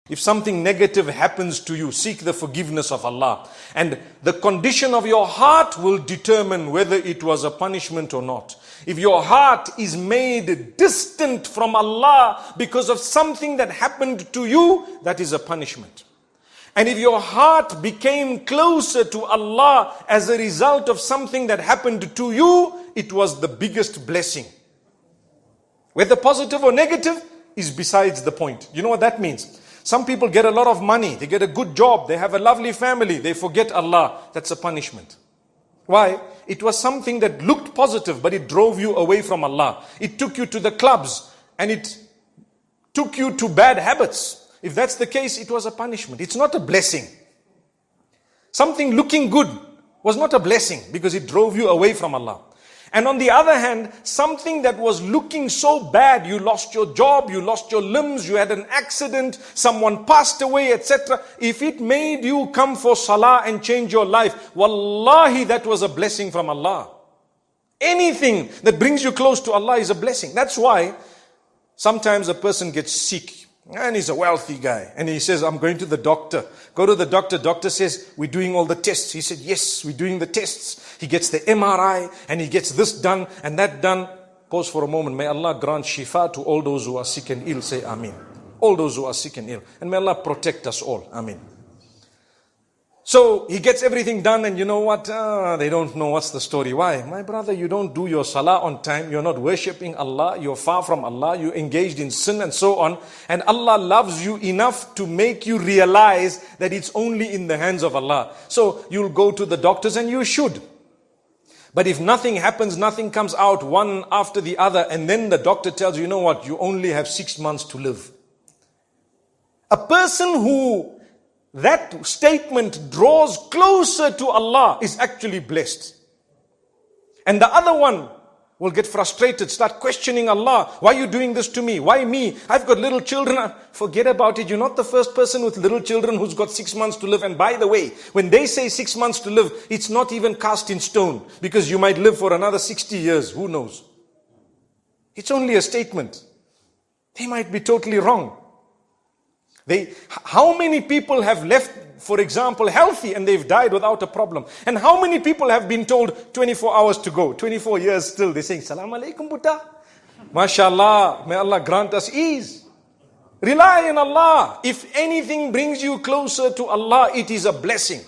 If something negative happens to you, seek the forgiveness of Allah. And the condition of your heart will determine whether it was a punishment or not. If your heart is made distant from Allah because of something that happened to you, that is a punishment. And if your heart became closer to Allah as a result of something that happened to you, it was the biggest blessing. Whether positive or negative is besides the point. You know what that means? Some people get a lot of money, they get a good job, they have a lovely family, they forget Allah. That's a punishment. Why? It was something that looked positive, but it drove you away from Allah. It took you to the clubs and it took you to bad habits. If that's the case, it was a punishment. It's not a blessing. Something looking good was not a blessing because it drove you away from Allah. And on the other hand, something that was looking so bad, you lost your job, you lost your limbs, you had an accident, someone passed away, etc. If it made you come for salah and change your life, wallahi, that was a blessing from Allah. Anything that brings you close to Allah is a blessing. That's why sometimes a person gets sick. And he's a wealthy guy. And he says, I'm going to the doctor. Go to the doctor. Doctor says, we're doing all the tests. He said, yes, we're doing the tests. He gets the MRI and he gets this done and that done. Pause for a moment. May Allah grant shifa to all those who are sick and ill. Say Ameen. All those who are sick and ill. And may Allah protect us all. Ameen. So he gets everything done and you know what? They don't know what's the story. Why? My brother, you don't do your salah on time. You're not worshipping Allah. You're far from Allah. You're engaged in sin and so on. And Allah loves you enough to make you realize that it's only in the hands of Allah. So you'll go to the doctors and you should. But if nothing happens, nothing comes out one after the other, and then the doctor tells you, you know what? You only have 6 months to live. A person who that statement draws closer to Allah is actually blessed. And the other one will get frustrated, start questioning Allah. Why are you doing this to me? Why me? I've got little children. Forget about it. You're not the first person with little children who's got 6 months to live. And by the way, when they say 6 months to live, it's not even cast in stone, because you might live for another 60 years. Who knows? It's only a statement. They might be totally wrong. How many people have left, for example, healthy and they've died without a problem? And how many people have been told 24 hours to go, 24 years still? They're saying, Salaam alaikum, Buddha. MashaAllah, may Allah grant us ease. Rely on Allah. If anything brings you closer to Allah, it is a blessing.